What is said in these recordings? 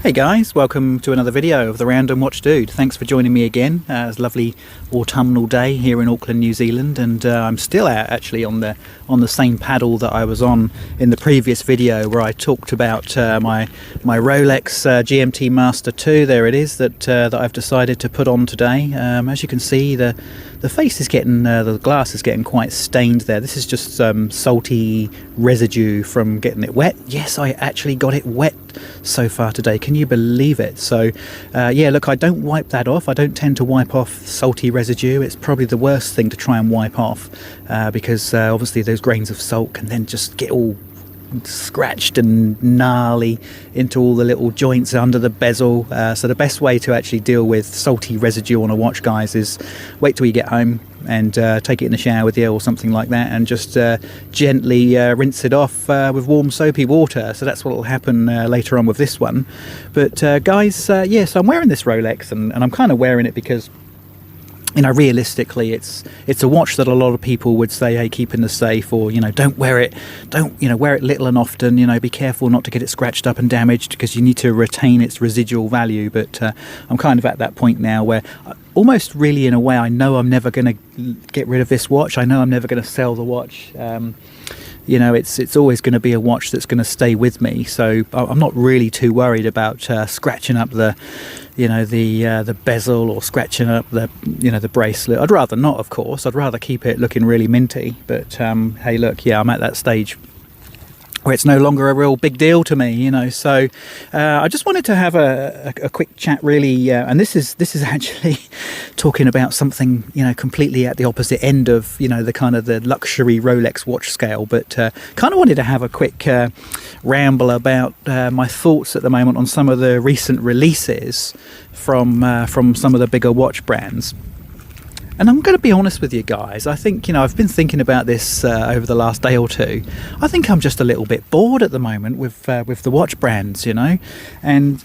Hey guys, welcome to another video of the Random Watch Dude. Thanks for joining me again. It's a lovely autumnal day here in Auckland, New Zealand, and I'm still out actually on the same paddle that I was on in the previous video where I talked about my Rolex GMT Master 2. There it is, that I've decided to put on today. As you can see, the face is getting, the glass is getting quite stained there. This is just salty residue from getting it wet. Yes, I actually got it wet so far today. Can you believe it? So yeah, look, I don't wipe that off. I don't tend to wipe off salty residue. It's probably the worst thing to try and wipe off because obviously those grains of salt can then just get all scratched and gnarly into all the little joints under the bezel. So the best way to actually deal with salty residue on a watch, guys, is wait till you get home and take it in the shower with you or something like that, and just gently rinse it off with warm soapy water. So that's what will happen later on with this one. But guys, yeah, so I'm wearing this Rolex, and I'm kind of wearing it because, you know, realistically, it's a watch that a lot of people would say, hey, keep in the safe, or, you know, don't wear it, wear it little and often, you know, be careful not to get it scratched up and damaged because you need to retain its residual value. But I'm kind of at that point now where almost really in a way I know I'm never going to get rid of this watch. I know I'm never going to sell the watch. You know, it's always going to be a watch that's going to stay with me, so I'm not really too worried about scratching up the bezel or scratching up the bracelet. I'd rather not, of course. I'd rather keep it looking really minty. But hey, look, yeah, I'm at that stage where it's no longer a real big deal to me, you know. So I just wanted to have a quick chat, really, and this is actually talking about something, you know, completely at the opposite end of, you know, the kind of the luxury Rolex watch scale. But kind of wanted to have a quick ramble about my thoughts at the moment on some of the recent releases from some of the bigger watch brands. And I'm going to be honest with you guys, I think, you know, I've been thinking about this over the last day or two. I think I'm just a little bit bored at the moment with the watch brands, you know. And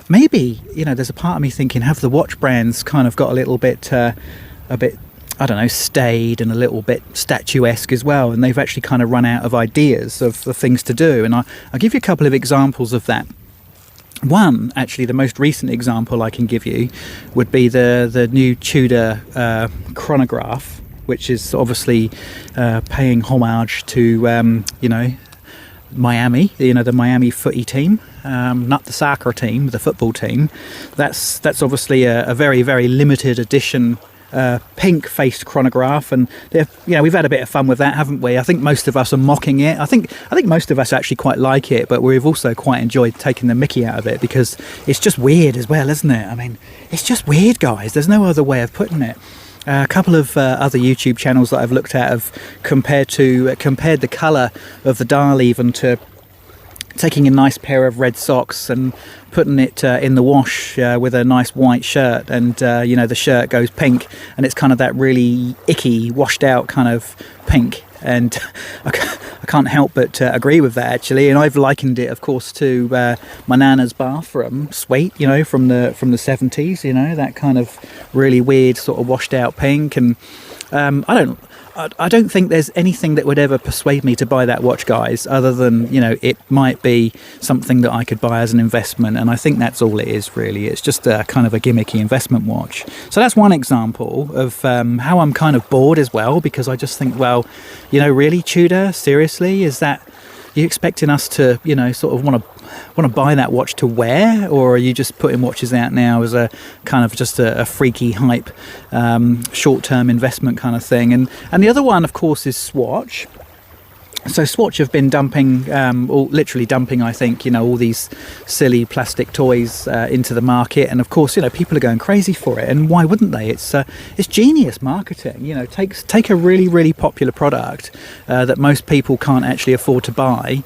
maybe, you know, there's a part of me thinking, have the watch brands kind of got a bit, I don't know, staid and a little bit statuesque as well, and they've actually kind of run out of ideas of the things to do. And I'll give you a couple of examples of that. One, actually, the most recent example I can give you would be the new Tudor chronograph, which is obviously paying homage to, you know, Miami, you know, the Miami footy team, not the soccer team, the football team. That's obviously a very, very limited edition pink-faced chronograph, and you know, we've had a bit of fun with that, haven't we? I think most of us are mocking it. I think most of us actually quite like it, but we've also quite enjoyed taking the mickey out of it because it's just weird as well, isn't it? I mean, it's just weird, guys. There's no other way of putting it. A couple of other YouTube channels that I've looked at have compared the colour of the dial even to taking a nice pair of red socks and putting it in the wash with a nice white shirt, and you know, the shirt goes pink, and it's kind of that really icky, washed out kind of pink. And I can't help but agree with that, actually. And I've likened it, of course, to my nana's bathroom suite, you know, from the 70s, you know, that kind of really weird sort of washed out pink. And I don't think there's anything that would ever persuade me to buy that watch, guys, other than, you know, it might be something that I could buy as an investment. And I think that's all it is, really. It's just a kind of a gimmicky investment watch. So that's one example of how I'm kind of bored as well, because I just think, well, you know, really, Tudor, seriously, is that you expecting us to, you know, sort of want to buy that watch to wear, or are you just putting watches out now as a kind of just a freaky hype short-term investment kind of thing? And the other one, of course, is Swatch. So Swatch have been dumping, or literally dumping, I think, you know, all these silly plastic toys into the market, and of course, you know, people are going crazy for it, and why wouldn't they? It's genius marketing, you know. Take a really, really popular product that most people can't actually afford to buy,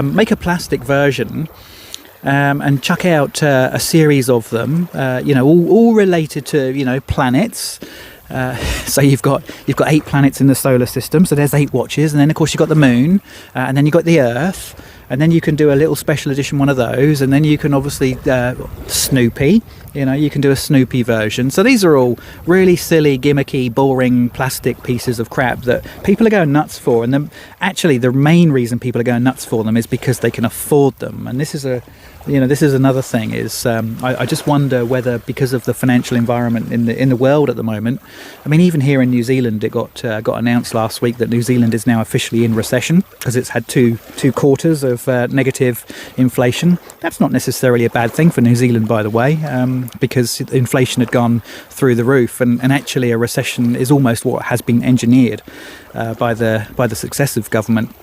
make a plastic version, and chuck out a series of them, you know, all related to, you know, planets. So you've got 8 planets in the solar system, so there's 8 watches, and then of course you've got the moon, and then you've got the Earth, and then you can do a little special edition one of those, and then you can obviously Snoopy, You know, you can do a Snoopy version. So these are all really silly, gimmicky, boring plastic pieces of crap that people are going nuts for. And then actually the main reason people are going nuts for them is because they can afford them. And this is another thing is I just wonder whether, because of the financial environment in the world at the moment, I mean, even here in New Zealand, it got announced last week that New Zealand is now officially in recession because it's had two quarters of negative inflation. That's not necessarily a bad thing for New Zealand, by the way, because inflation had gone through the roof, and actually a recession is almost what has been engineered by the successive government.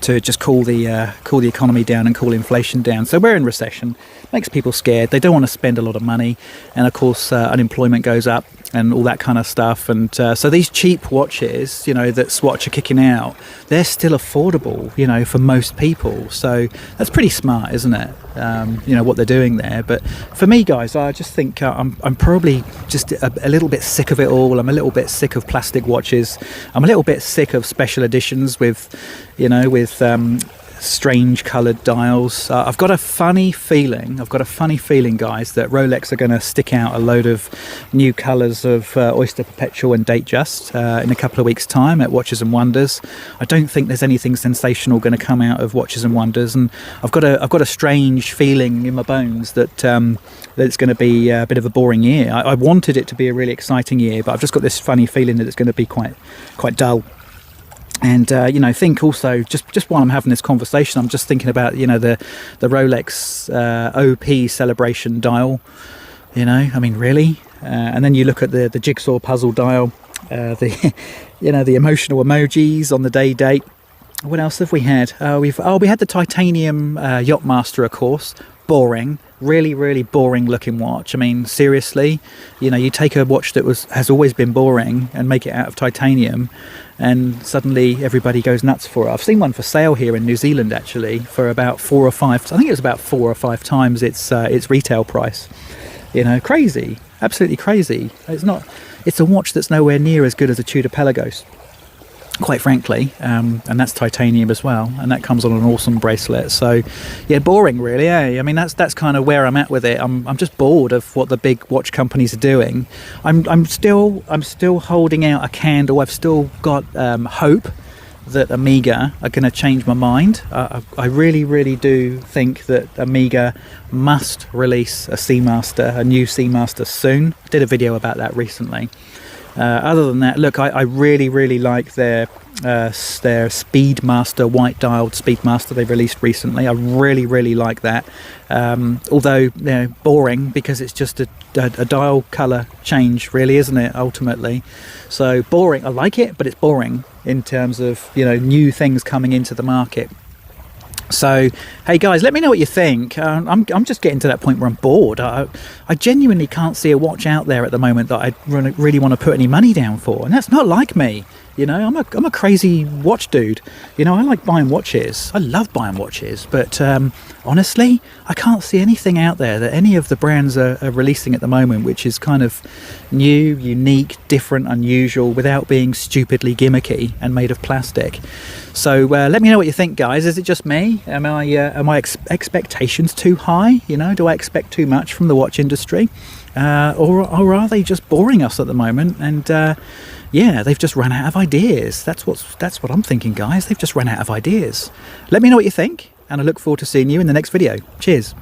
To just cool the economy down and cool inflation down. So we're in recession. Makes people scared. They don't want to spend a lot of money, and of course unemployment goes up and all that kind of stuff. And so these cheap watches, you know, that Swatch are kicking out, they're still affordable, you know, for most people. So that's pretty smart, isn't it? You know what they're doing there. But for me, guys, I just think I'm probably just a little bit sick of it all. I'm a little bit sick of plastic watches. I'm a little bit sick of special editions with, you know, with strange coloured dials. I've got a funny feeling, guys, that Rolex are going to stick out a load of new colours of Oyster Perpetual and Datejust in a couple of weeks' time at Watches and Wonders. I don't think there's anything sensational going to come out of Watches and Wonders, and I've got a strange feeling in my bones that that it's going to be a bit of a boring year. I wanted it to be a really exciting year, but I've just got this funny feeling that it's going to be quite dull. And you know, think also just while I'm having this conversation, I'm just thinking about, you know, the Rolex OP celebration dial. You know, I mean, really. And then you look at the jigsaw puzzle dial, the you know, the emotional emojis on the date. What else have we had? We had the titanium Yachtmaster, of course. Boring. Really boring looking watch. I mean, seriously, you know, you take a watch that has always been boring and make it out of titanium, and suddenly everybody goes nuts for it. I've seen one for sale here in New Zealand, actually, for about 4 or 5. I think it was about 4 or 5 times its retail price. You know, crazy, absolutely crazy. It's a watch that's nowhere near as good as a Tudor Pelagos, quite frankly, and that's titanium as well, and that comes on an awesome bracelet. So yeah, boring really, eh? I mean, that's kind of where I'm at with it. I'm just bored of what the big watch companies are doing. I'm still holding out a candle. I've still got hope that Omega are going to change my mind. I really do think that Omega must release a new Seamaster soon. I did a video about that recently. Other than that, look, I really like their Speedmaster, white dialed Speedmaster they've released recently. I really like that. Although, you know, boring because it's just a dial colour change, really, isn't it, ultimately? So boring. I like it, but it's boring in terms of, you know, new things coming into the market. So, hey guys, let me know what you think. I'm just getting to that point where I'm bored. I genuinely can't see a watch out there at the moment that I really want to put any money down for, and that's not like me. You know, I'm a crazy watch dude. You know, I like buying watches. I love buying watches, but honestly, I can't see anything out there that any of the brands are releasing at the moment which is kind of new, unique, different, unusual, without being stupidly gimmicky and made of plastic. So let me know what you think, guys. Is it just me? Are my expectations too high? You know, do I expect too much from the watch industry, or are they just boring us at the moment? And yeah, they've just run out of ideas. That's what I'm thinking, guys. They've just run out of ideas. Let me know what you think, and I look forward to seeing you in the next video. Cheers.